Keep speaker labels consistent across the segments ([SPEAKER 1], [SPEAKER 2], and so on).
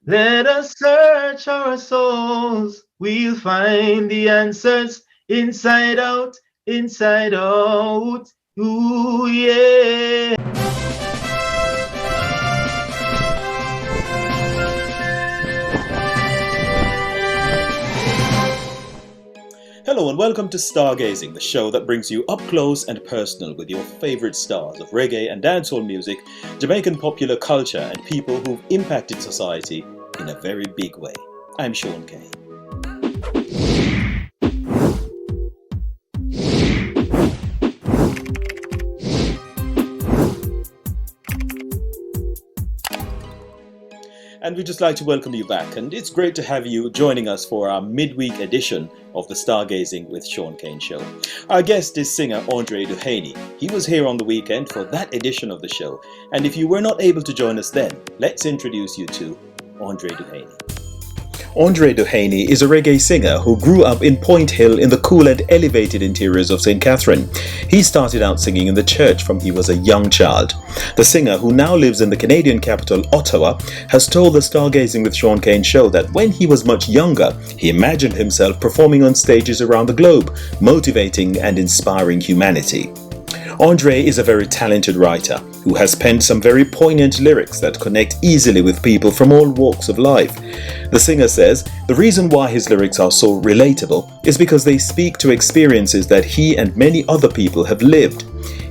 [SPEAKER 1] Let us search our souls. We'll find the answers inside out, inside out. Ooh, yeah.
[SPEAKER 2] Hello and welcome to Stargazing, the show that brings you up close and personal with your favourite stars of reggae and dancehall music, Jamaican popular culture and people who've impacted society in a very big way. I'm Shaun Cain. And we'd just like to welcome you back, and it's great to have you joining us for our midweek edition of the Stargazing with Shaun Cain Show. Our guest is singer Andrae Duhaney. He was here on the weekend for that edition of the show, and if you were not able to join us then, let's introduce you to Andrae Duhaney. Andrae Duhaney is a reggae singer who grew up in Point Hill in the cool and elevated interiors of St. Catherine. He started out singing in the church from he was a young child. The singer, who now lives in the Canadian capital, Ottawa, has told the Stargazing with Shaun Cain show that when he was much younger, he imagined himself performing on stages around the globe, motivating and inspiring humanity. Andrae is a very talented writer who has penned some very poignant lyrics that connect easily with people from all walks of life. The singer says the reason why his lyrics are so relatable is because they speak to experiences that he and many other people have lived.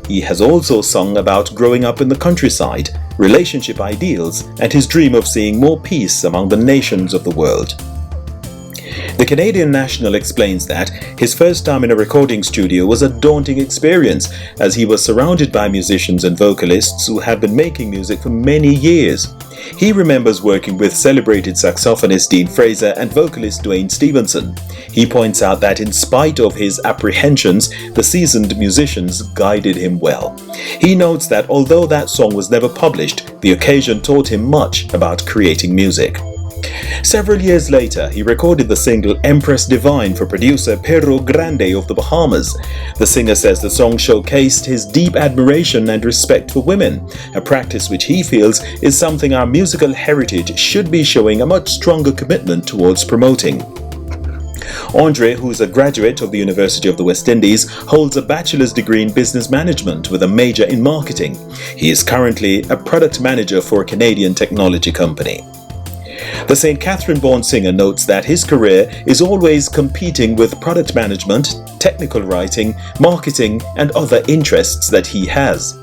[SPEAKER 2] He has also sung about growing up in the countryside, relationship ideals, and his dream of seeing more peace among the nations of the world. The Canadian national explains that his first time in a recording studio was a daunting experience, as he was surrounded by musicians and vocalists who had been making music for many years. He remembers working with celebrated saxophonist Fraser and vocalist Duane Stephenson. He points out that in spite of his apprehensions, the seasoned musicians guided him well. He notes that although that song was never published, the occasion taught him much about creating music. Several years later, he recorded the single Empress Divine for producer Perro Grande of the Bahamas. The singer says the song showcased his deep admiration and respect for women, a practice which he feels is something our musical heritage should be showing a much stronger commitment towards promoting. Andrae, who is a graduate of the University of the West Indies, holds a bachelor's degree in business management with a major in marketing. He is currently a product manager for a Canadian technology company. The St. Catherine-born singer notes that his career is always competing with product management, technical writing, marketing, and other interests that he has.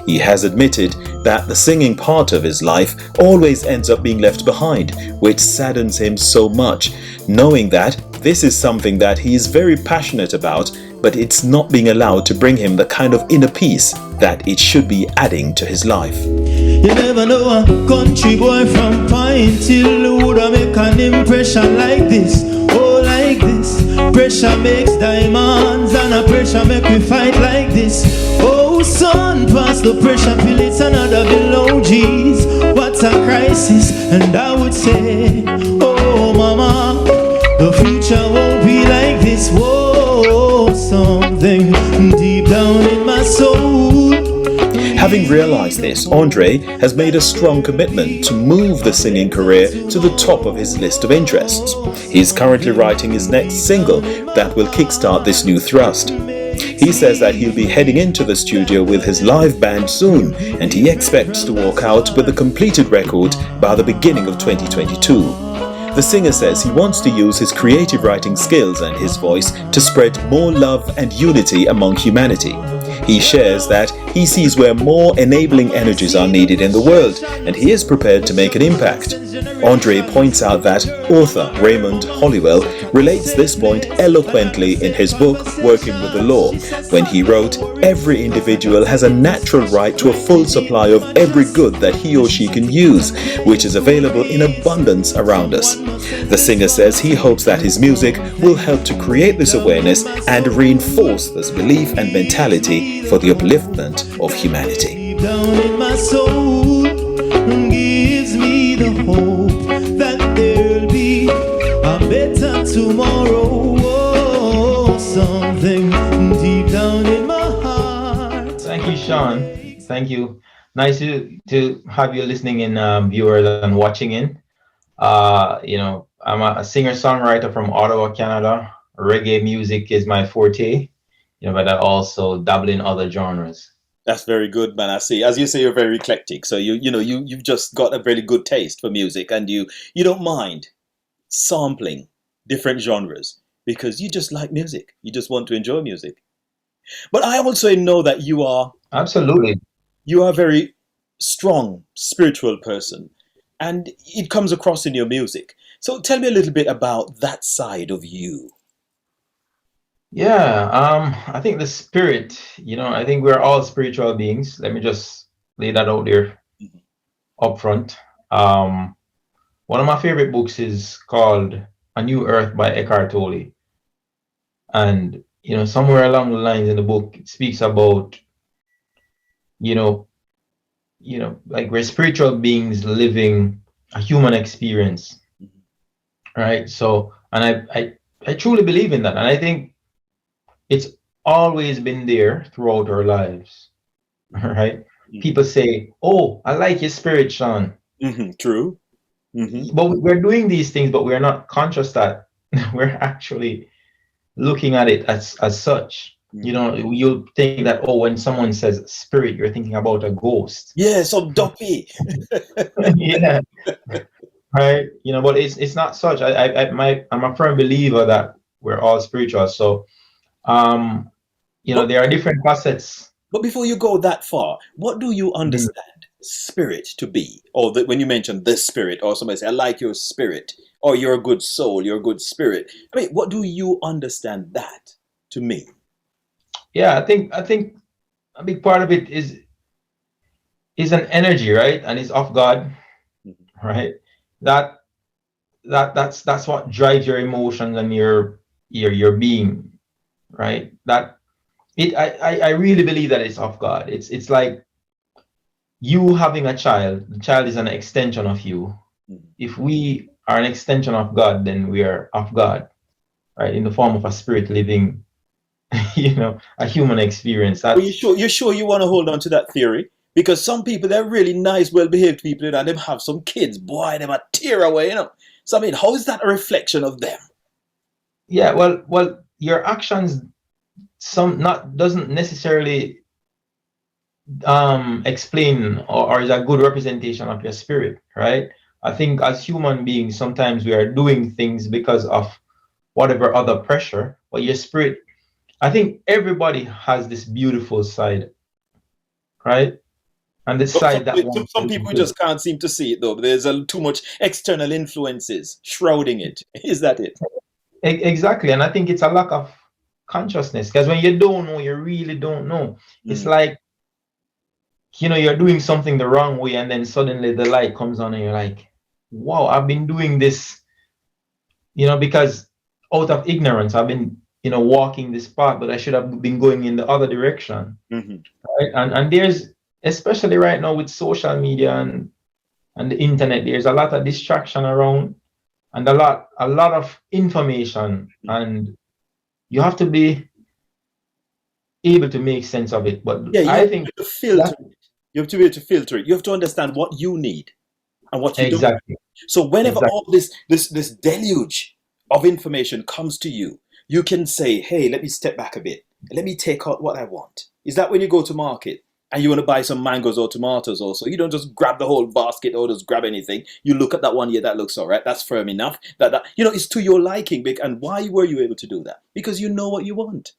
[SPEAKER 2] He has admitted that the singing part of his life always ends up being left behind, which saddens him so much, knowing that this is something that he is very passionate about, but it's not being allowed to bring him the kind of inner peace that it should be adding to his life.
[SPEAKER 3] You never know a country boy from Point Hill would make an impression like this. Oh, like this. Pressure makes diamonds and a pressure make me fight like this. Oh, son, pass the pressure pill, it's another below G's. What's a crisis? And I would say, oh, mama, the future won't be like this. Whoa, something deep down in my soul.
[SPEAKER 2] Having realised this, Andrae has made a strong commitment to move the singing career to the top of his list of interests. He is currently writing his next single that will kickstart this new thrust. He says that he'll be heading into the studio with his live band soon, and he expects to walk out with a completed record by the beginning of 2022. The singer says he wants to use his creative writing skills and his voice to spread more love and unity among humanity. He shares that he sees where more enabling energies are needed in the world, and he is prepared to make an impact. Andrae points out that author Raymond Hollywell relates this point eloquently in his book Working with the Law, when he wrote, "Every individual has a natural right to a full supply of every good that he or she can use, which is available in abundance around us." The singer says he hopes that his music will help to create this awareness and reinforce this belief and mentality for the upliftment of humanity.
[SPEAKER 3] Deep down in my soul gives me the hope that there'll be a better tomorrow. Oh, something deep down in my heart.
[SPEAKER 1] Thank you, Shaun. Thank you. Nice to have you listening in, viewers and watching in. I'm a singer-songwriter from Ottawa, Canada. Reggae music is my forte, but I also dabble in other genres.
[SPEAKER 2] That's very good, man. I see. As you say, you're very eclectic. So you've just got a very good taste for music, and you don't mind sampling different genres because you just like music. You just want to enjoy music. But I also know that you are
[SPEAKER 1] Absolutely.
[SPEAKER 2] a very strong spiritual person, and it comes across in your music. So tell me a little bit about that side of you.
[SPEAKER 1] Yeah, I think the spirit, I think we're all spiritual beings. Let me just lay that out there up front. One of my favorite books is called A New Earth by Eckhart Tolle. And, somewhere along the lines in the book, it speaks about, like we're spiritual beings living a human experience. Right. So, and I truly believe in that. And I think it's always been there throughout our lives. Right. People say, "Oh, I like your spirit, Shaun."
[SPEAKER 2] True.
[SPEAKER 1] But we're doing these things, but we're not conscious that we're actually looking at it as such. You'll think that, oh, when someone says spirit, you're thinking about a ghost.
[SPEAKER 2] Yeah, so dopey.
[SPEAKER 1] Yeah. Right. But it's not such. I'm a firm believer that we're all spiritual. So, there are different facets.
[SPEAKER 2] But before you go that far, what do you understand spirit to be? Or when you mention the spirit, or somebody say, I like your spirit, or you're a good soul, you're a good spirit. I mean, what do you understand that to mean?
[SPEAKER 1] Yeah, I think a big part of it is an energy, right? And it's of God, right? That's what drives your emotions and your being, right? I really believe that it's of God. It's like you having a child. The child is an extension of you. If we are an extension of God, then we are of God, right? In the form of a spirit living, a human experience.
[SPEAKER 2] Are you sure you want to hold on to that theory? Because some people, they're really nice, well-behaved people, and they have some kids, boy, they might tear away, So I mean, how is that a reflection of them?
[SPEAKER 1] Yeah, well, your actions doesn't necessarily explain or is a good representation of your spirit, right? I think as human beings, sometimes we are doing things because of whatever other pressure, but your spirit, I think everybody has this beautiful side, right? And this side that
[SPEAKER 2] some people just can't seem to see it though. There's too much external influences shrouding it. Is that it?
[SPEAKER 1] Exactly. And I think it's a lack of consciousness, because when you don't know, you really don't know. It's like, you're doing something the wrong way, and then suddenly the light comes on and you're like, wow, I've been doing this, because out of ignorance, I've been, walking this path, but I should have been going in the other direction. Right? And there's, especially right now with social media and the internet, there's a lot of distraction around and a lot of information, and you have to be able to make sense of it. But
[SPEAKER 2] yeah,
[SPEAKER 1] I think
[SPEAKER 2] to filter it. You have to be able to filter it. You have to understand what you need and what you don't. So whenever all this deluge of information comes to you, you can say, hey, let me step back a bit. Let me take out what I want. Is that when you go to market and you want to buy some mangoes or tomatoes also? You don't just grab the whole basket or just grab anything. You look at that one, yeah, that looks all right. That's firm enough. That it's to your liking. And why were you able to do that? Because you know what you want.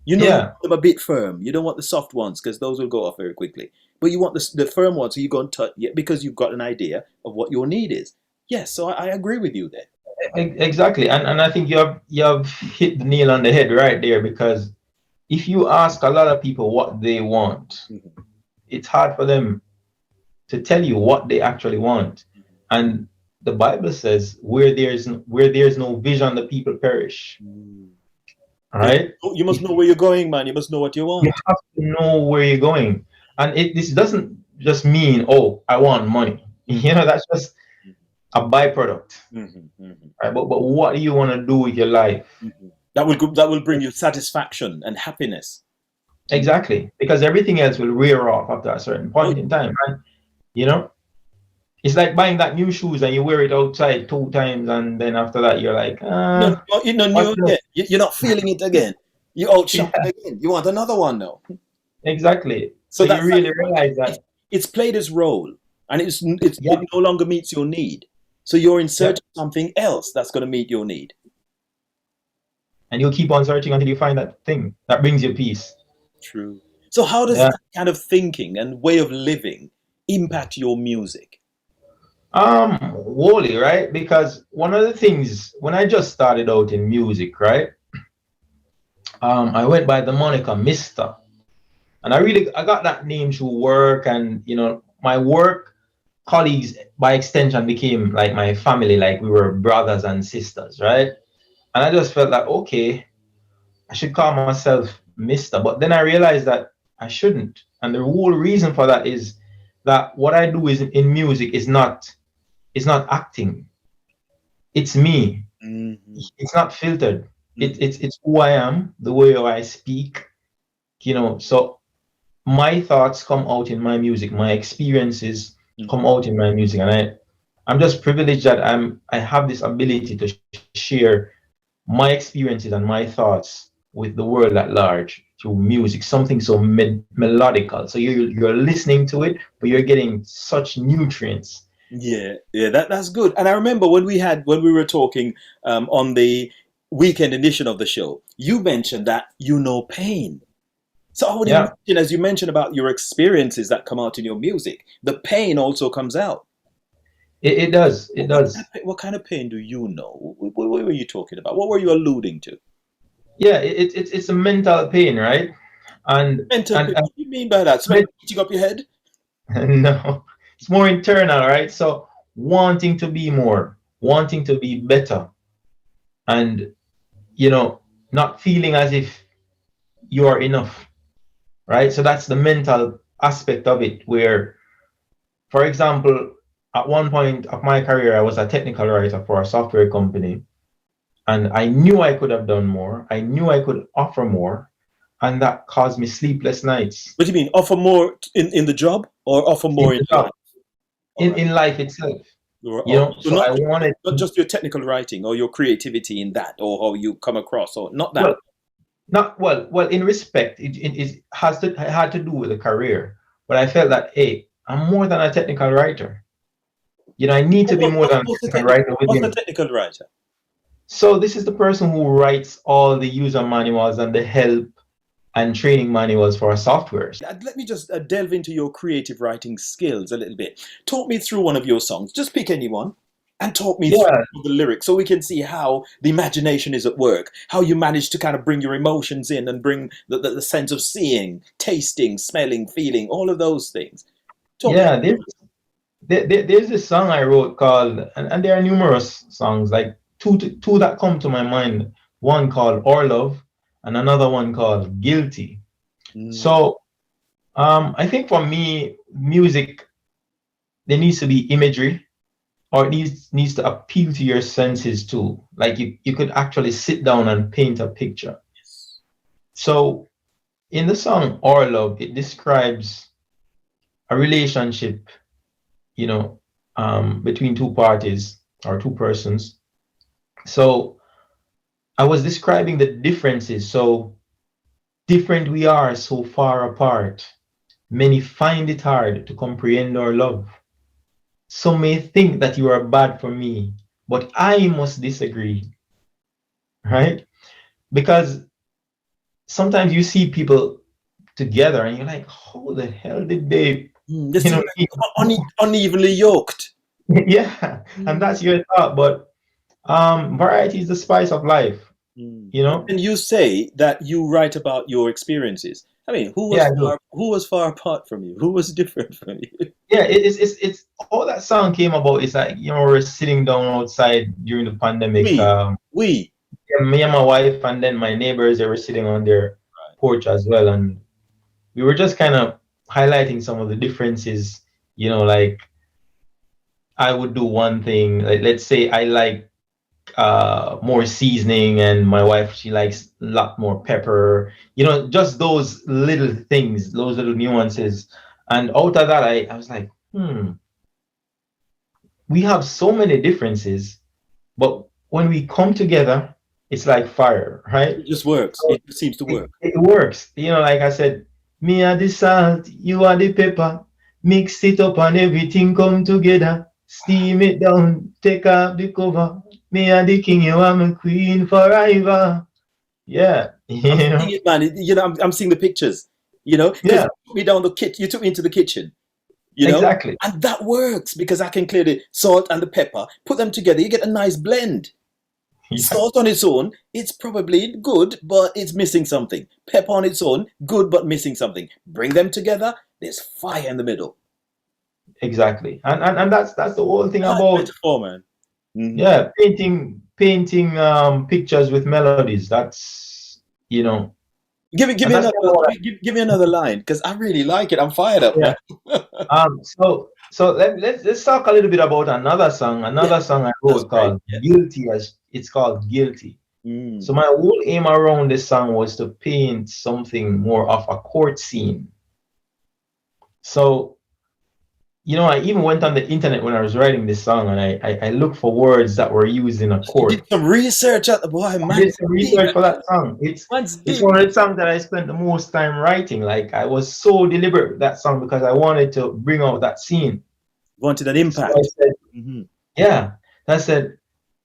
[SPEAKER 2] You know, you want them a bit firm. You don't want the soft ones because those will go off very quickly. But you want the firm ones, so you go and touch, because you've got an idea of what your need is. Yes, so I agree with you there.
[SPEAKER 1] Exactly, and I think you have hit the nail on the head right there, because if you ask a lot of people what they want, it's hard for them to tell you what they actually want. And the Bible says, where there's no vision, the people perish. Right?
[SPEAKER 2] You must know where you're going, man. You must know what you want.
[SPEAKER 1] You have to know where you're going. And this doesn't just mean, oh, I want money. That's just a byproduct. Right? But what do you want to do with your life?
[SPEAKER 2] That will bring you satisfaction and happiness.
[SPEAKER 1] Exactly. Because everything else will wear off after a certain point in time. Right? it's like buying that new shoes and you wear it outside 2 times and then after that you're like,
[SPEAKER 2] You're not new again. You're not feeling it again. You out shopping again. You want another one now.
[SPEAKER 1] exactly. So
[SPEAKER 2] So
[SPEAKER 1] you really realize that.
[SPEAKER 2] it's played its role, and it no longer meets your need. So you're in search of something else that's going to meet your need.
[SPEAKER 1] And you'll keep on searching until you find that thing that brings you peace.
[SPEAKER 2] True. So how does that kind of thinking and way of living impact your music?
[SPEAKER 1] Wholly, right? Because one of the things when I just started out in music, right? I went by the moniker Mr. And I got that name through work, and my work colleagues by extension became like my family, like we were brothers and sisters, right? And I just felt like, okay, I should call myself Mr. But then I realized that I shouldn't. And the whole reason for that is that what I do is in music is not acting. It's me.
[SPEAKER 2] Mm-hmm.
[SPEAKER 1] It's not filtered. It's who I am, the way I speak, so my thoughts come out in my music, my experiences come out in my music, and I'm just privileged that I have this ability to share my experiences and my thoughts with the world at large through music, something so melodical. So you're listening to it, but you're getting such nutrients.
[SPEAKER 2] Yeah, that's good. And I remember when we were talking on the weekend edition of the show, you mentioned that pain. So I would imagine, as you mentioned about your experiences that come out in your music, the pain also comes out.
[SPEAKER 1] It does. It does.
[SPEAKER 2] What kind of pain do you know? What were you talking about? What were you alluding to?
[SPEAKER 1] Yeah, it's a mental pain, right? And
[SPEAKER 2] mental pain. What do you mean by that? Somebody beating up your head?
[SPEAKER 1] No, it's more internal, right? So wanting to be more, wanting to be better, and not feeling as if you are enough. Right, so that's the mental aspect of it, where, for example, at one point of my career, I was a technical writer for a software company, and I knew I could have done more. I knew I could offer more, and that caused me sleepless nights.
[SPEAKER 2] What do you mean, offer more in the job, or offer more in life?
[SPEAKER 1] In life itself.
[SPEAKER 2] So I wanted not just your technical writing or your creativity in that, or how you come across, or not that.
[SPEAKER 1] Well, in respect, it had to do with a career, but I felt that, hey, I'm more than a technical writer. I need to be more than a technical writer.
[SPEAKER 2] What's a technical writer?
[SPEAKER 1] So this is the person who writes all the user manuals and the help and training manuals for our softwares.
[SPEAKER 2] Let me just delve into your creative writing skills a little bit. Talk me through one of your songs. Just pick anyone. And talk me through the lyrics so we can see how the imagination is at work, how you manage to kind of bring your emotions in and bring the sense of seeing, tasting, smelling, feeling, all of those things.
[SPEAKER 1] There's this song I wrote called, and there are numerous songs, like two that come to my mind. One called Our Love and another one called Guilty. So I think for me, music, there needs to be imagery. Or it needs to appeal to your senses too. Like you could actually sit down and paint a picture.
[SPEAKER 2] Yes.
[SPEAKER 1] So in the song Our Love, it describes a relationship, between two parties or two persons. So I was describing the differences. So different we are, so far apart. Many find it hard to comprehend our love. Some may think that you are bad for me, but I must disagree, right? Because sometimes you see people together and you're like, how the hell did they,
[SPEAKER 2] unevenly yoked?
[SPEAKER 1] Yeah, and that's your thought, but variety is the spice of life, And
[SPEAKER 2] you say that you write about your experiences. I mean, who was far apart from you? Who was different from you?
[SPEAKER 1] Yeah, it's all that song came about. It's like we're sitting down outside during the pandemic. Me and my wife, and then my neighbors, they were sitting on their porch as well, and we were just kind of highlighting some of the differences. Like I would do one thing. Like let's say I like more seasoning, and my wife, she likes a lot more pepper, just those little things, those little nuances. And out of that, I was like, we have so many differences, but when we come together, it's like fire, right?
[SPEAKER 2] It just works.
[SPEAKER 1] So
[SPEAKER 2] it seems to work.
[SPEAKER 1] It works. You know, like I said, me are the salt, you are the pepper. Mix it up and everything come together. Steam it down, take off the cover. Me are the king, you are my queen forever. Yeah.
[SPEAKER 2] I'm seeing the pictures. You know,
[SPEAKER 1] yeah.
[SPEAKER 2] You took me down the kitchen. You took me into the kitchen. You know,
[SPEAKER 1] exactly.
[SPEAKER 2] And that works because I can clear the salt and the pepper, put them together. You get a nice blend. Yeah. Salt on its own, it's probably good, but it's missing something. Pepper on its own, good, but missing something. Bring them together, there's fire in the middle.
[SPEAKER 1] Exactly. And that's the whole thing about
[SPEAKER 2] metaphor, man. Mm-hmm.
[SPEAKER 1] Yeah, painting pictures with melodies. That's, you know.
[SPEAKER 2] Give me another line, because I really like it. I'm fired up.
[SPEAKER 1] Yeah. So let's talk a little bit about another song. Song I wrote called Guilty. It's called Guilty. So my whole aim around this song was to paint something more of a court scene. So, you know, I even went on the internet when I was writing this song, and I looked for words that were used in a court.
[SPEAKER 2] You did some research at the boy, man.
[SPEAKER 1] I did some research for that song. It's one of the songs that I spent the most time writing. Like, I was so deliberate with that song because I wanted to bring out that scene.
[SPEAKER 2] Wanted an impact.
[SPEAKER 1] So I said, yeah. I said,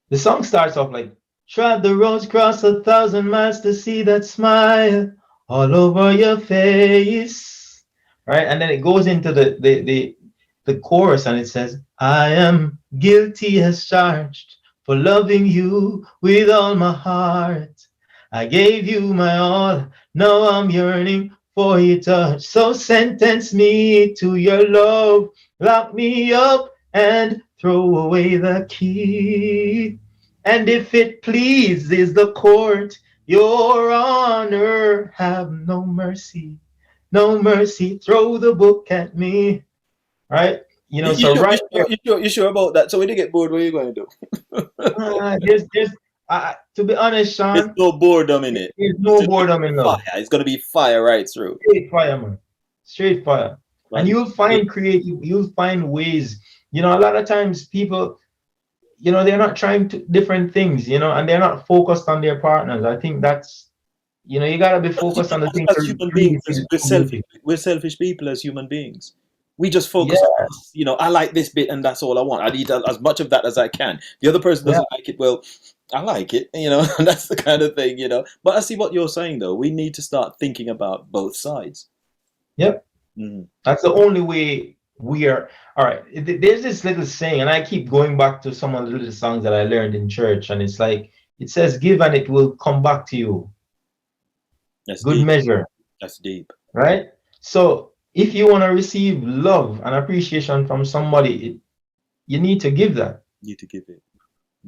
[SPEAKER 1] the song starts off like, "Trod the roads, cross 1,000 miles to see that smile all over your face." Right? And then it goes into the chorus, and it says, "I am guilty as charged for loving you with all my heart. I gave you my all, now I'm yearning for your touch. So sentence me to your love, lock me up and throw away the key. And if it pleases the court, your honor, have no mercy, throw the book at me." Right? You know,
[SPEAKER 2] you sure about that? So when you get bored, what are you going to do?
[SPEAKER 1] To be honest, Shaun,
[SPEAKER 2] there's no boredom in it.
[SPEAKER 1] There's no boredom in love.
[SPEAKER 2] It's going to be fire right through.
[SPEAKER 1] Straight fire, man. Straight fire. Right. And you'll find you'll find ways. You know, a lot of times people, you know, they're not trying different things, you know, and they're not focused on their partners. I think that's, you know, you got to be focused on the things.
[SPEAKER 2] As human beings, we're selfish people as human beings. We just focus on us. You know, I like this bit and that's all I want. I need as much of that as I can. The other person doesn't like it. Well, I like it, you know, and that's the kind of thing, you know. But I see what you're saying, though. We need to start thinking about both sides.
[SPEAKER 1] Yep. That's the only way we are. All right. There's this little saying, and I keep going back to some of the little songs that I learned in church. And it's like, it says, "Give and it will come back to you."
[SPEAKER 2] That's
[SPEAKER 1] good
[SPEAKER 2] deep.
[SPEAKER 1] Measure.
[SPEAKER 2] That's deep.
[SPEAKER 1] Right? So if you want to receive love and appreciation from somebody, you need to give that.
[SPEAKER 2] You need to give it.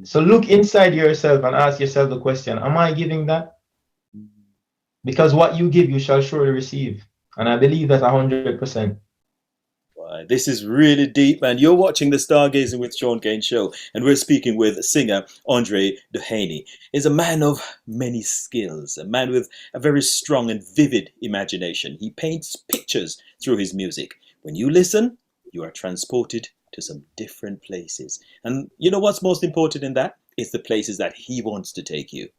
[SPEAKER 1] So look inside yourself and ask yourself the question, am I giving that? Because what you give, you shall surely receive. And I believe that 100%.
[SPEAKER 2] This is really deep, man. You're watching the Stargazing with Shaun Cain Show, and we're speaking with singer Andrae Duhaney. He's a man of many skills, a man with a very strong and vivid imagination. He paints pictures through his music. When you listen, you are transported to some different places. And you know what's most important in that? It's the places that he wants to take you.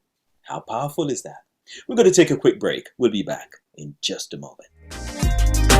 [SPEAKER 2] How powerful is that? We're going to take a quick break. We'll be back in just a moment.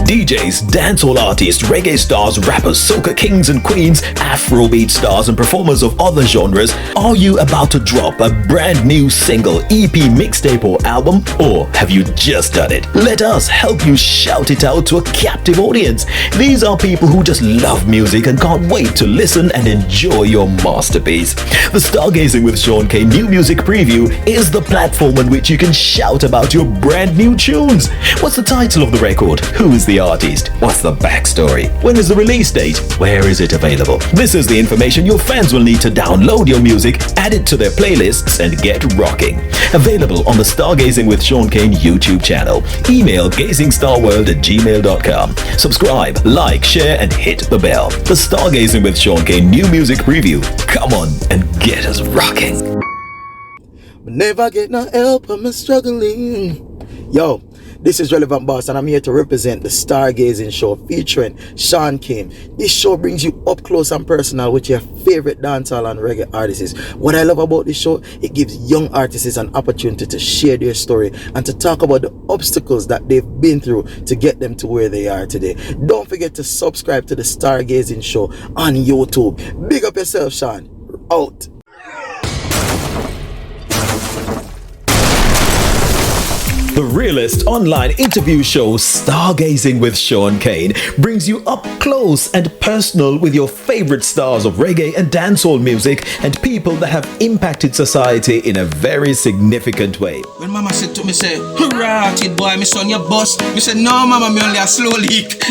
[SPEAKER 4] DJs, dancehall artists, reggae stars, rappers, soca kings and queens, Afrobeat stars and performers of other genres, are you about to drop a brand new single, EP, mixtape or album? Or have you just done it? Let us help you shout it out to a captive audience. These are people who just love music and can't wait to listen and enjoy your masterpiece. The Stargazing with Shaun Cain New Music Preview is the platform on which you can shout about your brand new tunes. What's the title of the record? Who is the artist? What's the backstory? When is the release date? Where is it available? This is the information your fans will need to download your music, add it to their playlists, and get rocking. Available on the Stargazing with Shaun Cain YouTube channel. Email gazingstarworld@gmail.com. Subscribe, like, share, and hit the bell. The Stargazing with Shaun Cain New Music Preview. Come on and get us rocking.
[SPEAKER 3] Never get no help, I'm struggling. Yo,
[SPEAKER 5] This is Relevant Boss, and I'm here to represent the Stargazing Show featuring Shaun Cain. This show brings you up close and personal with your favorite dancehall and reggae artists. What I love about this show, it gives young artists an opportunity to share their story and to talk about the obstacles that they've been through to get them to where they are today. Don't forget to subscribe to the Stargazing Show on YouTube. Big up yourself, Shaun. Out.
[SPEAKER 4] The realest online interview show Stargazing with Shaun Cain brings you up close and personal with your favorite stars of reggae and dancehall music and people that have impacted society in a very significant way.
[SPEAKER 6] When mama said to me, say, hurrah, kid boy, my son, your boss. Me said, no, mama, me only a slow leak.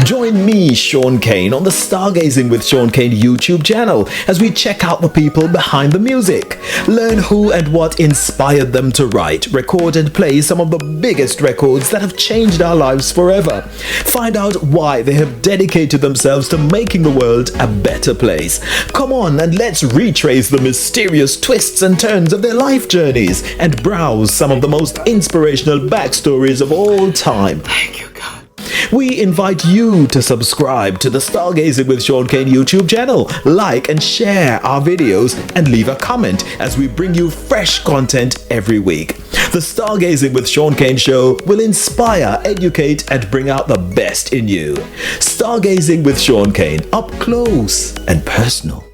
[SPEAKER 4] Join me, Shaun Cain, on the Stargazing with Shaun Cain YouTube channel as we check out the people behind the music. Learn who and what inspired them to write, record and play some of the biggest records that have changed our lives forever. Find out why they have dedicated themselves to making the world a better place. Come on and let's retrace the mysterious twists and turns of their life journeys and browse some of the most inspirational backstories of all time.
[SPEAKER 6] Thank you, God.
[SPEAKER 4] We invite you to subscribe to the Stargazing with Shaun Cain YouTube channel, like and share our videos, and leave a comment as we bring you fresh content every week. The Stargazing with Shaun Cain Show will inspire, educate, and bring out the best in you. Stargazing with Shaun Cain, up close and personal.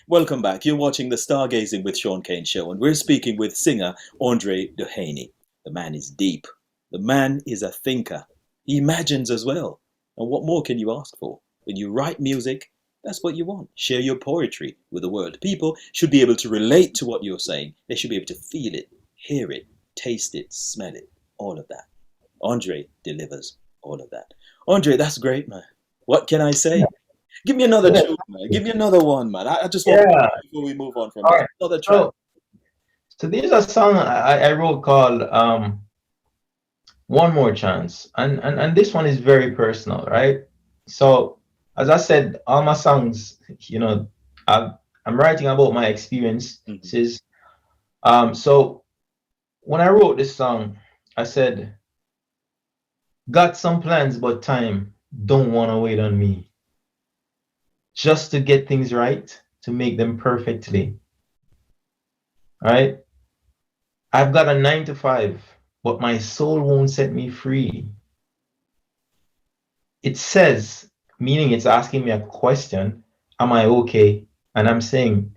[SPEAKER 2] Welcome back. You're watching the Stargazing with Shaun Cain Show, and we're speaking with singer Andrae Duhaney. The man is deep. The man is a thinker. He imagines as well. And what more can you ask for? When you write music, that's what you want. Share your poetry with the world. People should be able to relate to what you're saying. They should be able to feel it, hear it, taste it, smell it, all of that. Andrae delivers all of that. Andrae, that's great, man. What can I say? Yeah. Give me another tune, man. Give me another one, man. I just want to, before we move on from that. Another track.
[SPEAKER 1] So there's a song I wrote called One More Chance, and this one is very personal, right? So as I said, all my songs, you know, I'm writing about my experiences. So when I wrote this song, I said, got some plans, but time don't want to wait on me, just to get things right, to make them perfectly. All right, I've got a 9 to 5, but my soul won't set me free. It says, meaning it's asking me a question, am I okay? And I'm saying,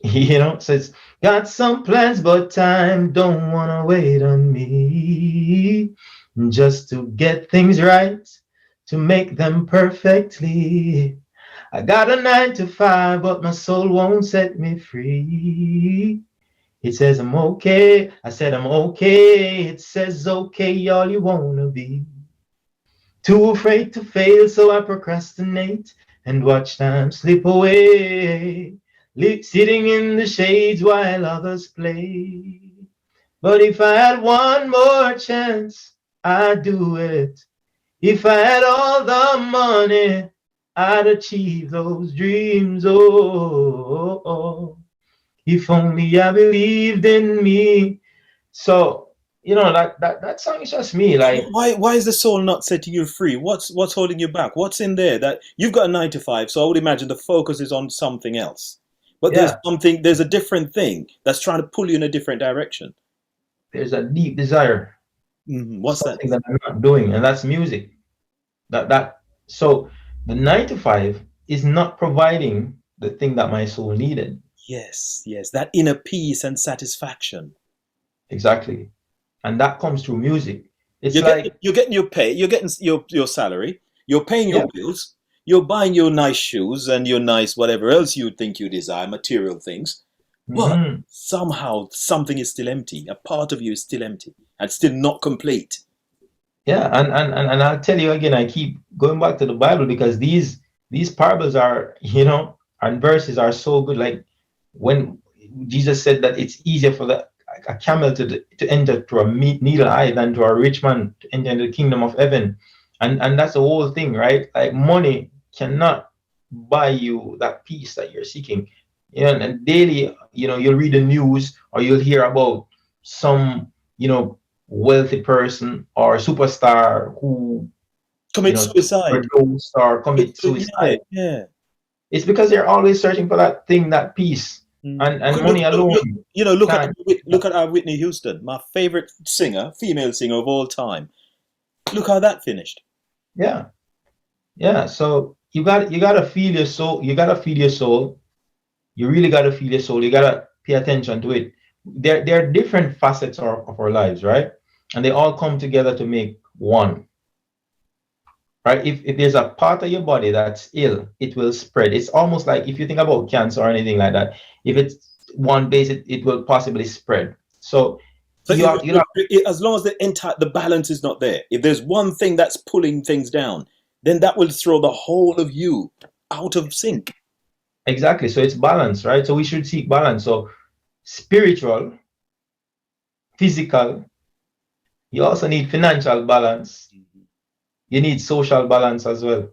[SPEAKER 1] you know, so it's got some plans, but time don't want to wait on me, just to get things right, to make them perfectly. I got a 9 to 5, but my soul won't set me free. It says I'm okay. I said I'm okay. It says okay, all you wanna be. Too afraid to fail, so I procrastinate and watch time slip away, sitting in the shades while others play. But if I had one more chance, I'd do it. If I had all the money, I'd achieve those dreams. Oh. If only I believed in me. So, you know, that song is just me. Like,
[SPEAKER 2] why is the soul not setting you free? What's holding you back? What's in there that you've got a 9 to 5? So I would imagine the focus is on something else. But there's a different thing that's trying to pull you in a different direction.
[SPEAKER 1] There's a deep desire.
[SPEAKER 2] What's
[SPEAKER 1] something that I'm not doing, and that's music. So the 9 to 5 is not providing the thing that my soul needed.
[SPEAKER 2] Yes, that inner peace and satisfaction.
[SPEAKER 1] Exactly, and that comes through music. It's
[SPEAKER 2] you're getting your pay, you're getting your salary, you're paying your bills, you're buying your nice shoes and your nice whatever else you think you desire, material things. But somehow something is still empty. A part of you is still empty and still not complete.
[SPEAKER 1] Yeah, and I'll tell you again, I keep going back to the Bible because these parables are, you know, and verses are so good. Like when Jesus said that it's easier for a camel to enter through a needle eye than to a rich man to enter into the kingdom of heaven. And that's the whole thing, right? Like money cannot buy you that peace that you're seeking. You know, and daily, you know, you'll read the news or you'll hear about some wealthy person or superstar who
[SPEAKER 2] Commit suicide.
[SPEAKER 1] Or commit suicide.
[SPEAKER 2] Yeah.
[SPEAKER 1] It's because they're always searching for that thing, that peace. And money alone.
[SPEAKER 2] Look at our Whitney Houston, my favorite singer, female singer of all time. Look how that finished.
[SPEAKER 1] Yeah. So you gotta feel your soul. You gotta feel your soul. You really gotta feel your soul. You gotta pay attention to it. There are different facets of our lives, right? And they all come together to make one. Right? If there's a part of your body that's ill, it will spread. It's almost like if you think about cancer or anything like that. If it's one base, it will possibly spread. So as
[SPEAKER 2] long as the balance is not there, if there's one thing that's pulling things down, then that will throw the whole of you out of sync.
[SPEAKER 1] Exactly. So it's balance, right? So we should seek balance. So spiritual, physical. You also need financial balance. You need social balance as well.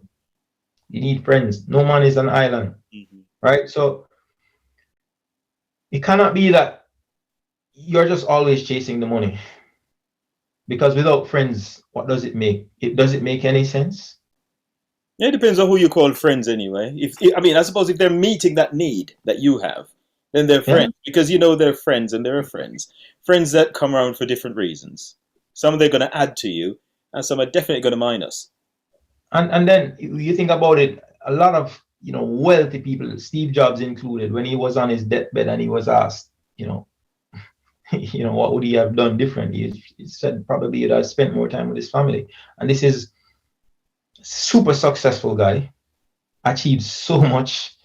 [SPEAKER 1] You need friends. No man is an island, right? So it cannot be that you're just always chasing the money. Because without friends, what does it make? Does it make any sense?
[SPEAKER 2] It depends on who you call friends anyway. I suppose if they're meeting that need that you have, then they're friends. Because they're friends and they're friends. Friends that come around for different reasons. Some they're going to add to you, and some are definitely going to minus. And
[SPEAKER 1] then you think about it, a lot of wealthy people, Steve Jobs included, when he was on his deathbed and he was asked, what would he have done differently? He said probably he'd have spent more time with his family. And this is super successful guy, achieved so much,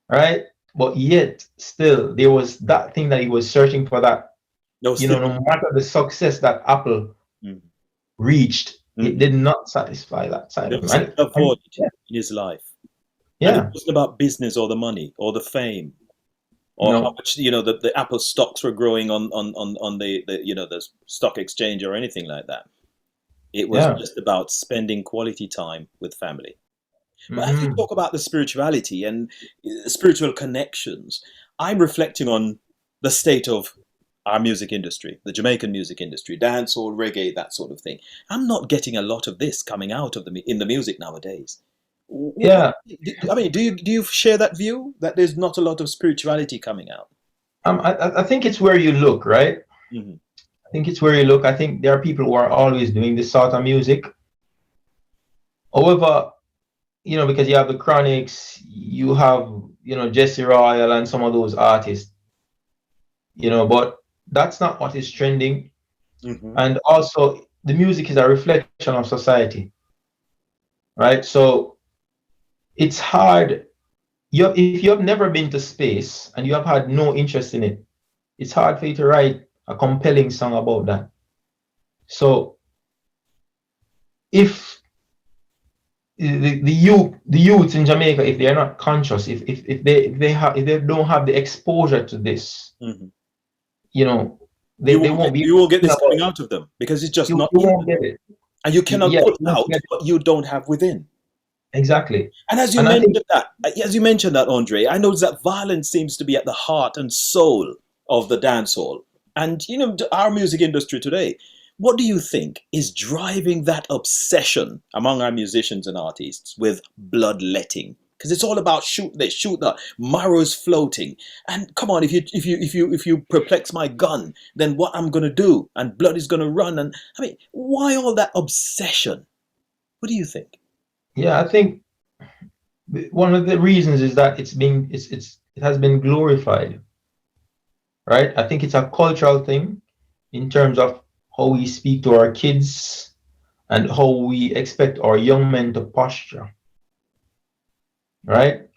[SPEAKER 1] right? But yet still there was that thing that he was searching for, that no matter the success that Apple reached, it did not satisfy that side of him.
[SPEAKER 2] In his life. Yeah. And it wasn't about business or the money or the fame or how much the Apple stocks were growing on the stock exchange or anything like that. It was just about spending quality time with family. But as you talk about the spirituality and spiritual connections, I'm reflecting on the state of our music industry, the Jamaican music industry, dancehall, reggae, that sort of thing. I'm not getting a lot of this coming out of in the music nowadays.
[SPEAKER 1] Yeah.
[SPEAKER 2] I mean, do you share that view that there's not a lot of spirituality coming out?
[SPEAKER 1] I think it's where you look, right? Mm-hmm. I think it's where you look. I think there are people who are always doing this sort of music. However, because you have the Chronics, you have, Jesse Royal and some of those artists, but that's not what is trending. Mm-hmm. And also the music is a reflection of society, right? So it's hard. If you have never been to space and you have had no interest in it, it's hard for you to write a compelling song about that. So if the youths in Jamaica, if they are not conscious, if they don't have the exposure to this, they won't be.
[SPEAKER 2] You won't get this coming out of them because it's just not.
[SPEAKER 1] You won't get it,
[SPEAKER 2] and you cannot put out what you don't have within.
[SPEAKER 1] Exactly.
[SPEAKER 2] And as you mentioned that, Andre, I noticed that violence seems to be at the heart and soul of the dancehall, and our music industry today. What do you think is driving that obsession among our musicians and artists with bloodletting? Because it's all about they shoot the marrow's floating, and come on, if you perplex my gun, then what I'm gonna do, and blood is gonna run, and I mean, why all that obsession? What do you think?
[SPEAKER 1] Yeah, I think one of the reasons is that it has been glorified, right? I think it's a cultural thing in terms of how we speak to our kids and how we expect our young men to posture, right?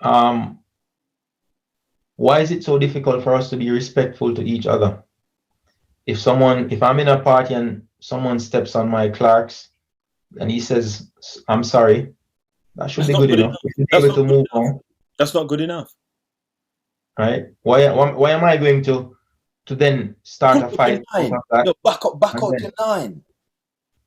[SPEAKER 1] Why is it so difficult for us to be respectful to each other? If I'm in a party and someone steps on my Clarks and he says, "I'm sorry," that should be good enough. We should be able to move on.
[SPEAKER 2] That's not good enough,
[SPEAKER 1] right? Why am I going to then start a fight?
[SPEAKER 2] Back up your line.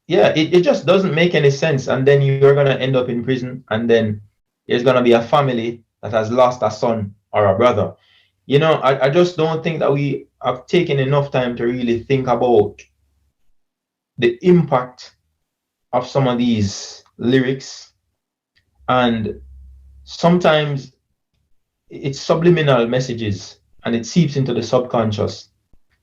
[SPEAKER 1] Yeah, it just doesn't make any sense. And then you're going to end up in prison. And then there's going to be a family that has lost a son or a brother. I just don't think that we have taken enough time to really think about the impact of some of these lyrics, and sometimes it's subliminal messages and it seeps into the subconscious.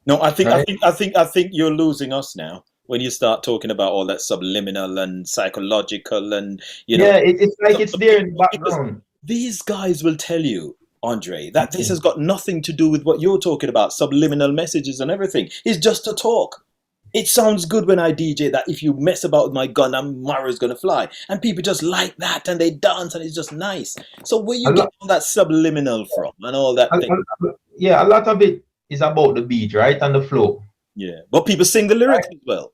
[SPEAKER 2] No, I think
[SPEAKER 1] right?
[SPEAKER 2] I think you're losing us now when you start talking about all that subliminal and psychological and
[SPEAKER 1] Yeah, it's like it's there in the background.
[SPEAKER 2] These guys will tell you, Andre, that this has got nothing to do with what you're talking about, subliminal messages and everything. It's just a talk. It sounds good when I DJ that if you mess about with my gun, Mara's gonna fly. And people just like that and they dance and it's just nice. So where you get all that subliminal from and all that thing?
[SPEAKER 1] Yeah, a lot of it is about the beat, right? And the flow.
[SPEAKER 2] Yeah. But people sing the lyrics as well.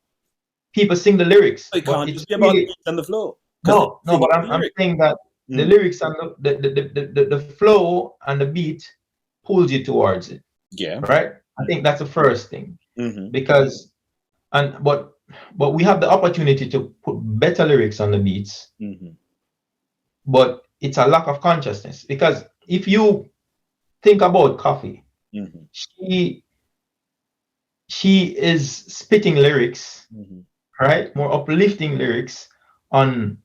[SPEAKER 1] People sing the lyrics.
[SPEAKER 2] So it can't just be about the beat and the flow.
[SPEAKER 1] No, but I'm saying that the lyrics and the flow and the beat pulls you towards it.
[SPEAKER 2] Yeah.
[SPEAKER 1] Right? I think that's the first thing. Because but we have the opportunity to put better lyrics on the beats. But it's a lack of consciousness, because if you think about Coffee, she is spitting lyrics, right? More uplifting lyrics on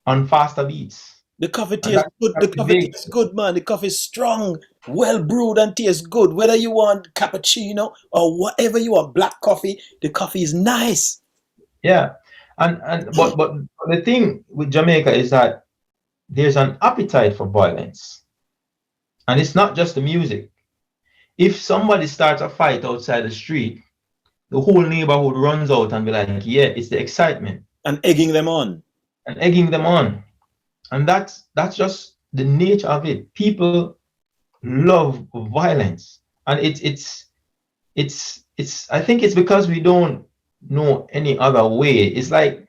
[SPEAKER 1] faster beats.
[SPEAKER 2] The coffee tastes good. The coffee tastes good, man. The coffee is strong, well brewed, and tastes good. Whether you want cappuccino or whatever you want, black coffee, the coffee is nice.
[SPEAKER 1] Yeah, but the thing with Jamaica is that there's an appetite for violence, and it's not just the music. If somebody starts a fight outside the street, the whole neighborhood runs out and be like, yeah, it's the excitement.
[SPEAKER 2] And egging them on.
[SPEAKER 1] And that's just the nature of it. People love violence. And it's I think it's because we don't know any other way. It's like,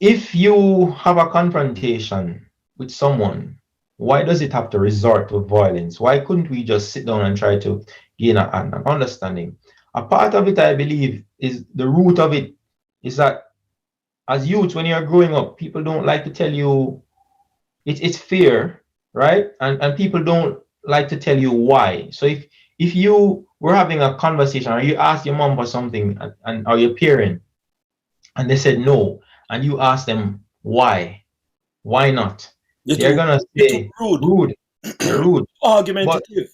[SPEAKER 1] if you have a confrontation with someone, why does it have to resort to violence? Why couldn't we just sit down and try to gain an understanding? A part of it, I believe, is the root of it is that as youths, when you're growing up, people don't like to tell you it's fear, right? And people don't like to tell you why. So if you were having a conversation, or you ask your mom for something or your parent, and they said no, and you ask them why not? They're gonna say rude.
[SPEAKER 2] Argumentative.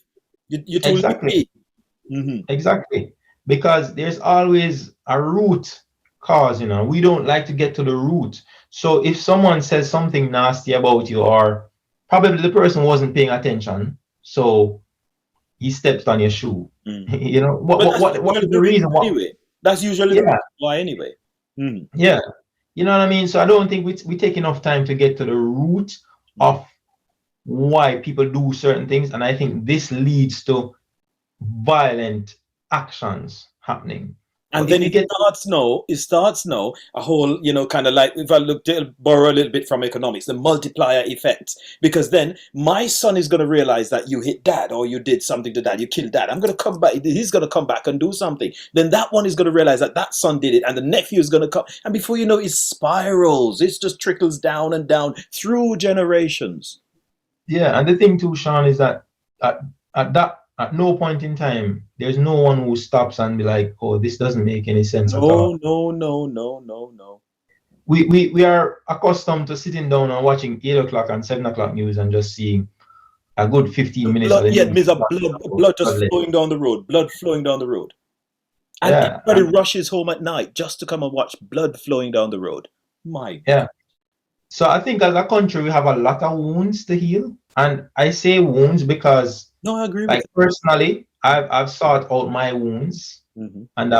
[SPEAKER 2] You're too
[SPEAKER 1] exactly. Exactly. Because there's always a root cause, we don't like to get to the root. So if someone says something nasty about you, or probably the person wasn't paying attention, so he steps on your shoe. What is the reason?
[SPEAKER 2] Anyway, that's usually the reason why anyway.
[SPEAKER 1] Yeah. You know what I mean? So I don't think we take enough time to get to the root of why people do certain things. And I think this leads to violent actions happening.
[SPEAKER 2] And then it starts now a whole, kind of like, if I borrow a little bit from economics, the multiplier effect. Because then my son is going to realize that you hit dad, or you did something to dad, you killed dad. I'm going to come back. He's going to come back and do something. Then that one is going to realize that son did it, and the nephew is going to come. And before you know it spirals. It just trickles down and down through generations.
[SPEAKER 1] Yeah, and the thing too, Shaun, is that at no point in time, there's no one who stops and be like, oh, this doesn't make any sense at all.
[SPEAKER 2] No.
[SPEAKER 1] We are accustomed to sitting down and watching 8 o'clock and 7 o'clock news and just seeing a good 15 minutes.
[SPEAKER 2] Blood just flowing down the road. Blood flowing down the road. And everybody rushes home at night just to come and watch blood flowing down the road.
[SPEAKER 1] Yeah. So I think as a country, we have a lot of wounds to heal. And I say wounds because
[SPEAKER 2] I agree.
[SPEAKER 1] Like personally, I've sought out my wounds, and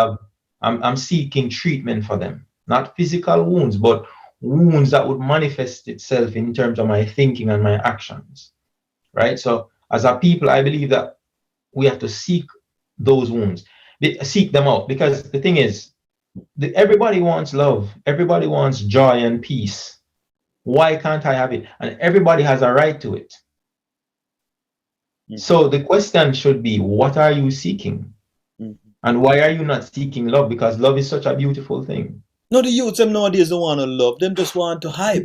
[SPEAKER 1] I'm seeking treatment for them. Not physical wounds, but wounds that would manifest itself in terms of my thinking and my actions. Right? So as a people, I believe that we have to seek those wounds, seek them out. Because the thing is, everybody wants love. Everybody wants joy and peace. Why can't I have it? And everybody has a right to it. So the question should be, what are you seeking? And why are you not seeking love? Because love is such a beautiful thing.
[SPEAKER 2] No, the youths them nowadays don't want to love. Them just want to hype.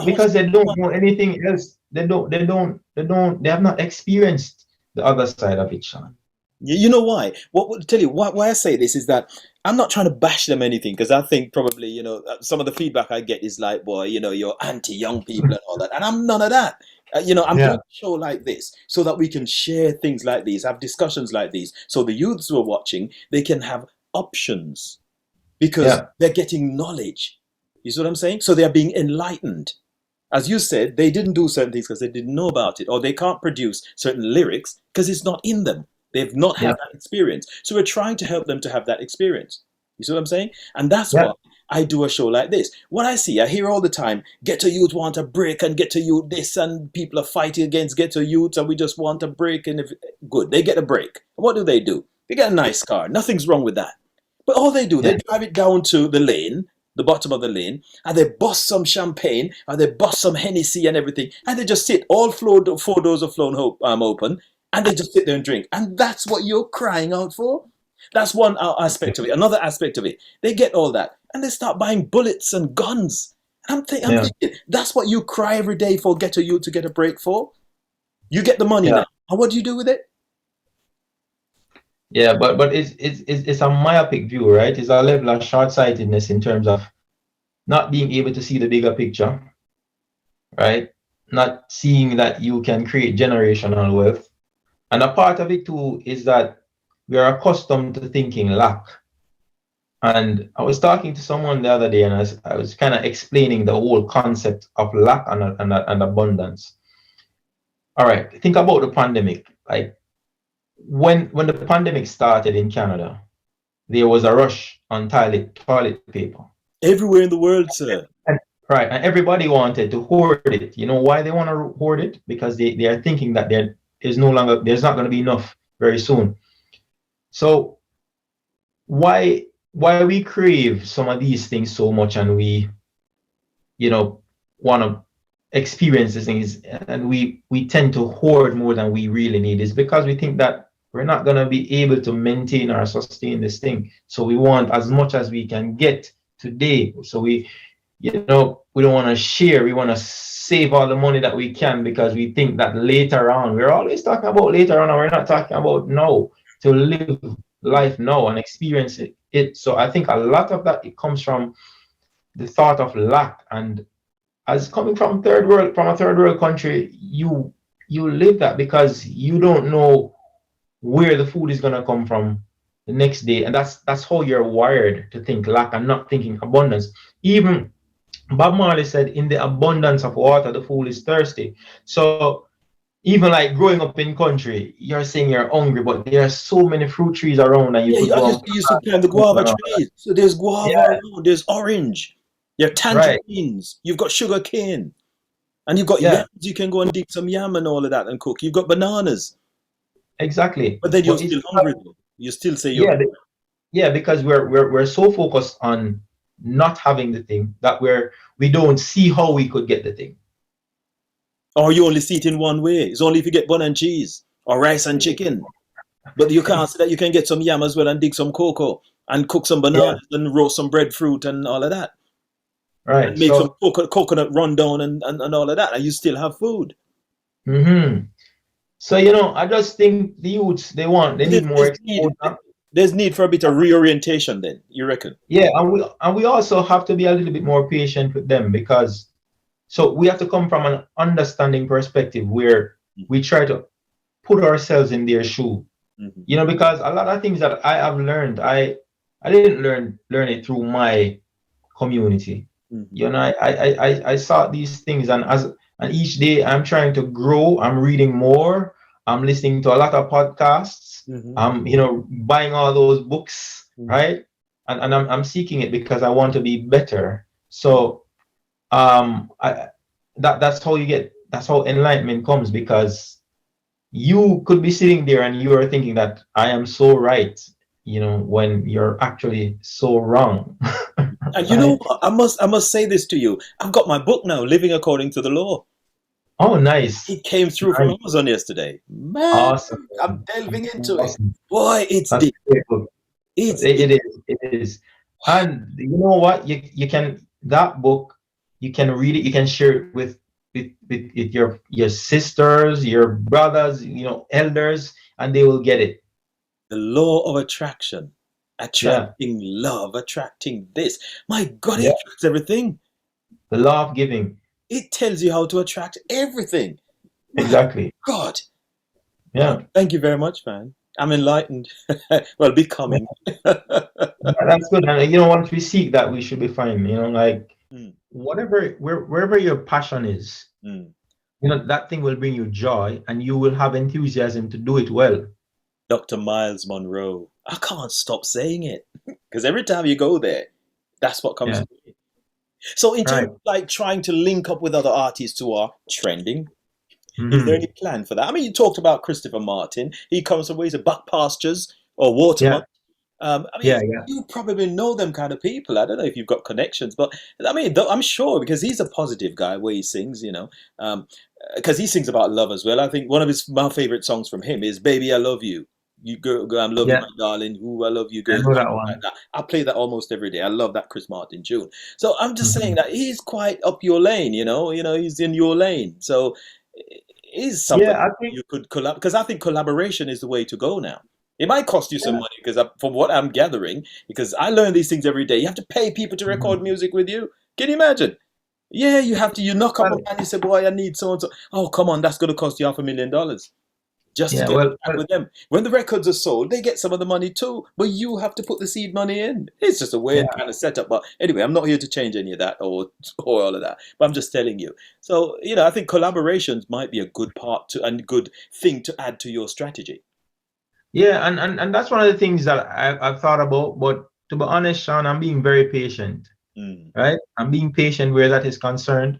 [SPEAKER 1] Because they don't know anything else. They have not experienced the other side of it, Shaun.
[SPEAKER 2] You know why? What tell you why I say this is that I'm not trying to bash them anything, because I think probably, you know, some of the feedback I get is like, boy, you know, you're anti-young people and all that, and I'm none of that. You know, I'm doing a show like this so that we can share things like these, have discussions like these, so the youths who are watching, they can have options, because they're getting knowledge. You see what I'm saying? So they're being enlightened. As you said, they didn't do certain things because they didn't know about it, or they can't produce certain lyrics because it's not in them. They've not had that experience. So we're trying to help them to have that experience. You see what I'm saying? And that's why I do a show like this. What I hear all the time, ghetto youth want a break, and ghetto youth this, and people are fighting against ghetto youth, and we just want a break. And if good, they get a break. What do? They get a nice car. Nothing's wrong with that. But all they do, they drive it down to the lane, the bottom of the lane, and they bust some champagne, and they bust some Hennessy and everything, and they just sit. All four doors are flown open, and they just sit there and drink. And that's what you're crying out for? That's one aspect of it. Another aspect of it, they get all that, and they start buying bullets and guns. And I'm thinking, that's what you cry every day for ghetto youth to get a break for? You get the money now. And what do you do with it?
[SPEAKER 1] Yeah, but it's a myopic view, right? It's a level of short-sightedness in terms of not being able to see the bigger picture, right? Not seeing that you can create generational wealth. And a part of it too is that we are accustomed to thinking lack. And I was talking to someone the other day, and I was kind of explaining the whole concept of lack and abundance. All right, think about the pandemic. Like when the pandemic started in Canada, there was a rush on toilet paper.
[SPEAKER 2] Everywhere in the world, sir.
[SPEAKER 1] And everybody wanted to hoard it. You know why they want to hoard it? Because they are thinking that there's not going to be enough very soon. So why we crave some of these things so much, and we, you know, want to experience these things, and we tend to hoard more than we really need, is because we think that we're not going to be able to maintain or sustain this thing. So we want as much as we can get today. So we don't want to share. We want to save all the money that we can, because we think that later on, we're always talking about later on, and we're not talking about now, to live life now and experience it. So I think a lot of that, it comes from the thought of lack. And as coming from a third world country, you live that because you don't know where the food is going to come from the next day. And that's how you're wired to think lack and not thinking abundance. Even Bob Marley said, in the abundance of water, the fool is thirsty. So even like growing up in country, you're saying you're hungry, but there are so many fruit trees around that you could go.
[SPEAKER 2] You used to plant the guava trees. So there's guava around, there's orange, you have tangerines, you've got sugar cane, and you've got yams. You can go and dig some yam and all of that and cook. You've got bananas.
[SPEAKER 1] Exactly.
[SPEAKER 2] But then you're still hungry though. You still say you're hungry.
[SPEAKER 1] Yeah, because we're so focused on not having the thing that we don't see how we could get the thing.
[SPEAKER 2] Or you only see it in one way. It's only if you get bun and cheese or rice and chicken. But you can't say that you can get some yam as well and dig some cocoa and cook some bananas and roast some breadfruit and all of that.
[SPEAKER 1] Right.
[SPEAKER 2] And make some coconut rundown and all of that, and you still have food.
[SPEAKER 1] Mm-hmm. So, I just think the youths, they need more exposure.
[SPEAKER 2] There's need for a bit of reorientation then, you reckon?
[SPEAKER 1] Yeah, and we also have to be a little bit more patient with them, because so we have to come from an understanding perspective where we try to put ourselves in their shoe. Mm-hmm. Because a lot of things that I have learned, I didn't learn it through my community. Mm-hmm. I saw these things, and each day I'm trying to grow. I'm reading more. I'm listening to a lot of podcasts. Mm-hmm. I'm buying all those books, right? And I'm seeking it because I want to be better. So that's how enlightenment comes, because you could be sitting there and you are thinking that I am so right, when you're actually so wrong.
[SPEAKER 2] And you know what? I must say this to you. I've got my book now, Living According to the Law.
[SPEAKER 1] Oh, nice.
[SPEAKER 2] It came through from Amazon yesterday. Man,
[SPEAKER 1] awesome.
[SPEAKER 2] I'm delving into it. Boy, it's deep.
[SPEAKER 1] It is. And you know what? You can, that book, you can read it, you can share it with with your sisters, your brothers, elders, and they will get it.
[SPEAKER 2] The law of attraction, attracting love, attracting this. My God, it attracts everything.
[SPEAKER 1] The law of giving.
[SPEAKER 2] It tells you how to attract everything.
[SPEAKER 1] Exactly.
[SPEAKER 2] God.
[SPEAKER 1] Yeah.
[SPEAKER 2] Thank you very much, man. I'm enlightened. Well, becoming.
[SPEAKER 1] That's good. And once we seek that, we should be fine. Wherever your passion is, that thing will bring you joy, and you will have enthusiasm to do it well.
[SPEAKER 2] Dr. Miles Monroe. I can't stop saying it because every time you go there, that's what comes to me. So in terms of like trying to link up with other artists who are trending, is there any plan for that? I mean, you talked about Christopher Martin. He comes from ways of Buck Pastures or Waterman. You probably know them kind of people. I don't know if you've got connections, but I mean, I'm sure because he's a positive guy where he sings, because he sings about love as well. I think one of my favorite songs from him is "Baby, I Love You." You girl, I love you, my darling. Ooh, I love you, girl.
[SPEAKER 1] I know that one.
[SPEAKER 2] Like that. I play that almost every day. I love that Chris Martin tune. So I'm just saying that he's quite up your lane. He's in your lane. So is something you could collab, because I think collaboration is the way to go now. It might cost you some money because from what I'm gathering, because I learn these things every day. You have to pay people to record music with you. Can you imagine? Yeah, you have to. You knock up a man. You say, "Boy, I need so and so." Oh, come on, that's going to cost you $500,000 just to get back with them. When the records are sold, they get some of the money too, but you have to put the seed money in. It's just a weird kind of setup. But anyway, I'm not here to change any of that or all of that. But I'm just telling you. So I think collaborations might be a good part and good thing to add to your strategy.
[SPEAKER 1] Yeah, and that's one of the things that I've thought about. But to be honest, Shaun, I'm being very patient. Right? I'm being patient where that is concerned,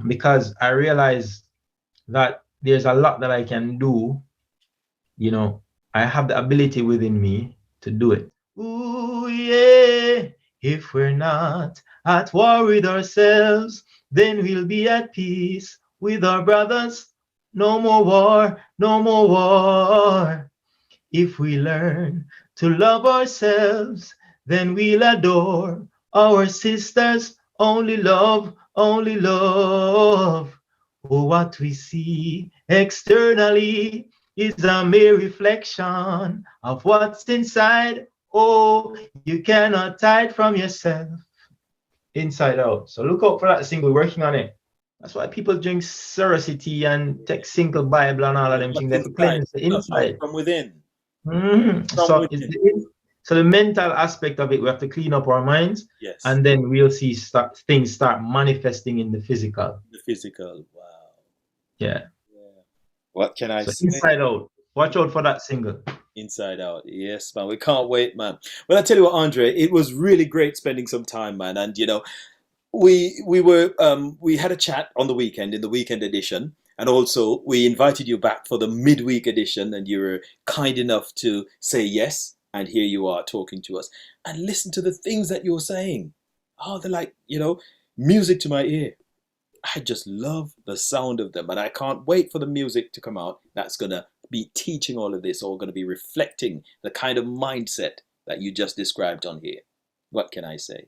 [SPEAKER 1] because I realize that there's a lot that I can do. I have the ability within me to do it. Ooh, yeah. If we're not at war with ourselves, then we'll be at peace with our brothers. No more war, no more war. If we learn to love ourselves, then we'll adore our sisters. Only love, only love. Oh, what we see externally is a mere reflection of what's inside. Oh, you cannot hide from yourself inside out. So look out for that single, working on it. That's why people drink Serosity and take single Bible and all of them things. They cleanse the inside.
[SPEAKER 2] From within.
[SPEAKER 1] So the mental aspect of it, we have to clean up our minds.
[SPEAKER 2] Yes.
[SPEAKER 1] And then we'll see things start manifesting in the physical.
[SPEAKER 2] The physical, wow.
[SPEAKER 1] Yeah.
[SPEAKER 2] What can I say?
[SPEAKER 1] Inside out. Watch out for that single.
[SPEAKER 2] Inside out. Yes, man. We can't wait, man. Well, I tell you what, Andrae, it was really great spending some time, man. And we had a chat on the weekend, in the weekend edition, and also we invited you back for the midweek edition, and you were kind enough to say yes, and here you are talking to us, and listen to the things that you're saying. Oh, they're like, music to my ear. I just love the sound of them, and I can't wait for the music to come out that's going to be teaching all of this, or going to be reflecting the kind of mindset that you just described on here. What can I say?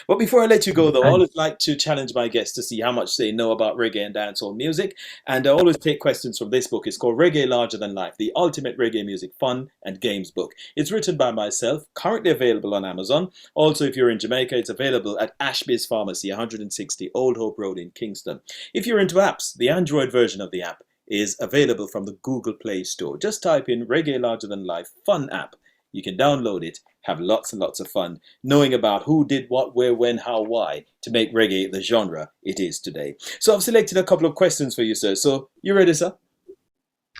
[SPEAKER 2] But before I let you go, though, I always like to challenge my guests to see how much they know about reggae and dancehall music. And I always take questions from this book. It's called Reggae Larger Than Life, the ultimate reggae music fun and games book. It's written by myself, currently available on Amazon. Also, if you're in Jamaica, it's available at Ashby's Pharmacy, 160 Old Hope Road in Kingston. If you're into apps, the Android version of the app is available from the Google Play Store. Just type in Reggae Larger Than Life Fun app. You can download it, have lots and lots of fun, knowing about who did what, where, when, how, why, to make reggae the genre it is today. So I've selected a couple of questions for you, sir. So you ready, sir?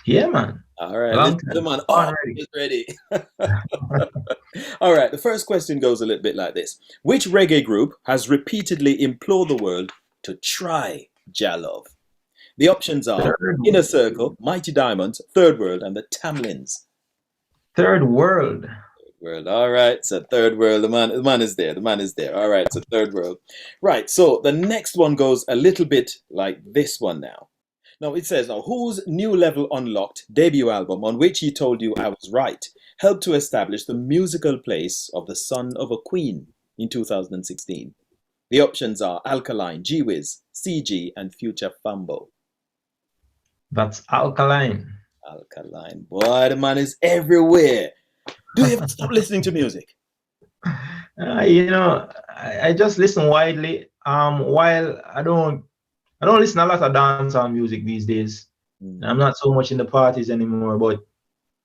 [SPEAKER 1] Yeah, man.
[SPEAKER 2] All right, let's get them on. Oh, he's ready. All right, the first question goes a little bit like this. Which reggae group has repeatedly implored the world to try Jah Love? The options are Inner Circle, Mighty Diamonds, Third World, and the Tamlins.
[SPEAKER 1] Third World.
[SPEAKER 2] Third World. All right. So Third World. The man is there. The man is there. All right. So Third World. Right. So the next one goes a little bit like this one now. Now it says, whose New Level Unlocked debut album, on which he told you I was right, helped to establish the musical place of the son of a queen in 2016? The options are Alkaline, G-Wiz, CG, and Future Fambo?
[SPEAKER 1] That's Alkaline.
[SPEAKER 2] Alkaline. Boy, the man is everywhere. Do you ever stop listening to music?
[SPEAKER 1] I just listen widely. While I don't listen a lot of dancehall music these days. I'm not so much in the parties anymore, but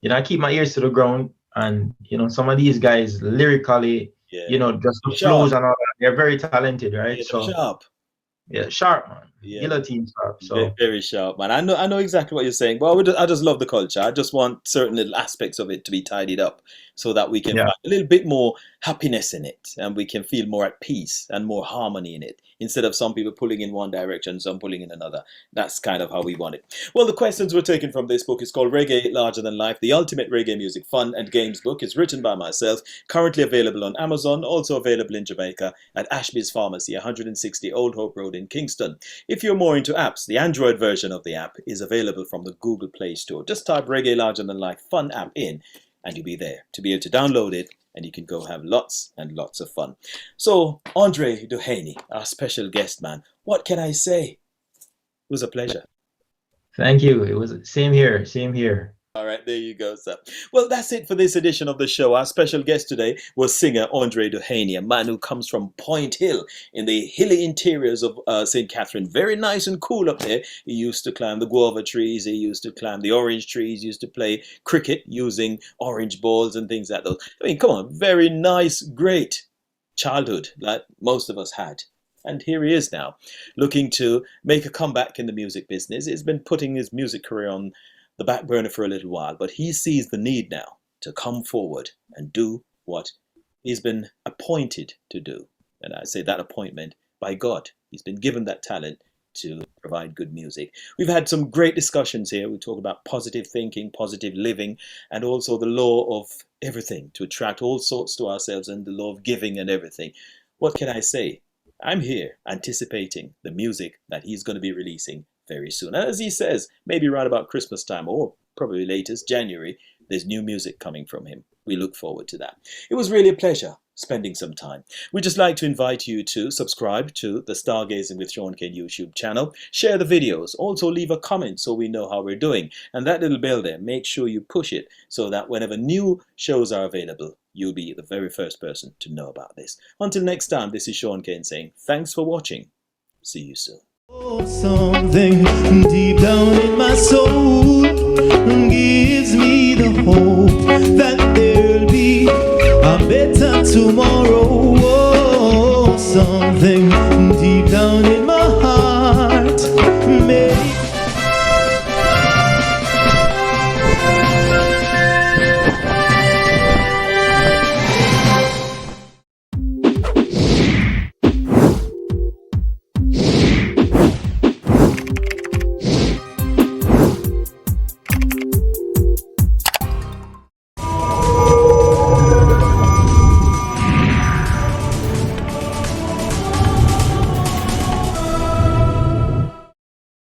[SPEAKER 1] I keep my ears to the ground, and some of these guys lyrically, just the flows and all that, they're very talented, right?
[SPEAKER 2] Yeah, so sharp.
[SPEAKER 1] Yeah, sharp, man.
[SPEAKER 2] Yeah.
[SPEAKER 1] Guillotine sharp. So
[SPEAKER 2] very, very sharp, man. I know exactly what you're saying. But I just love the culture. I just want certain little aspects of it to be tidied up so that we can find a little bit more happiness in it, and we can feel more at peace and more harmony in it, instead of some people pulling in one direction, some pulling in another. That's kind of how we want it. Well, the questions were taken from this book. It's called Reggae Larger Than Life, the Ultimate Reggae Music Fun and Games book. It's written by myself, currently available on Amazon, also available in Jamaica at Ashby's Pharmacy, 160 Old Hope Road in Kingston. If you're more into apps, the Android version of the app is available from the Google Play Store. Just type Reggae Larger Than Life Fun app in, and you'll be there to be able to download it, and you can go have lots and lots of fun. So, Andrae Duhaney, our special guest, man, what can I say? It was a pleasure.
[SPEAKER 1] Thank you. It was same here, same here.
[SPEAKER 2] All right, there you go, sir. Well, that's it for this edition of the show. Our special guest today was singer Andrae Duhaney, a man who comes from Point Hill in the hilly interiors of St. Catherine. Very nice and cool up there. He used to climb the guava trees. He used to climb the orange trees. He used to play cricket using orange balls and things like those. I mean, come on, very nice, great childhood like most of us had. And here he is now, looking to make a comeback in the music business. He's been putting his music career on the back burner for a little while, but he sees the need now to come forward and do what he's been appointed to do. And I say that appointment by God. He's been given that talent to provide good music. We've had some great discussions here. We talk about positive thinking, positive living, and also the law of everything, to attract all sorts to ourselves, and the law of giving and everything. What can I say? I'm here anticipating the music that he's going to be releasing very soon. And as he says, maybe right about Christmas time, or probably latest January, there's new music coming from him. We look forward to that. It was really a pleasure spending some time. We'd just like to invite you to subscribe to the Stargazing with Shaun Cain YouTube channel. Share the videos. Also leave a comment so we know how we're doing. And that little bell there, make sure you push it so that whenever new shows are available, you'll be the very first person to know about this. Until next time, this is Shaun Cain saying thanks for watching. See you soon.
[SPEAKER 3] Oh, something deep down in my soul gives me the hope that there'll be a better tomorrow. Oh, something deep down in my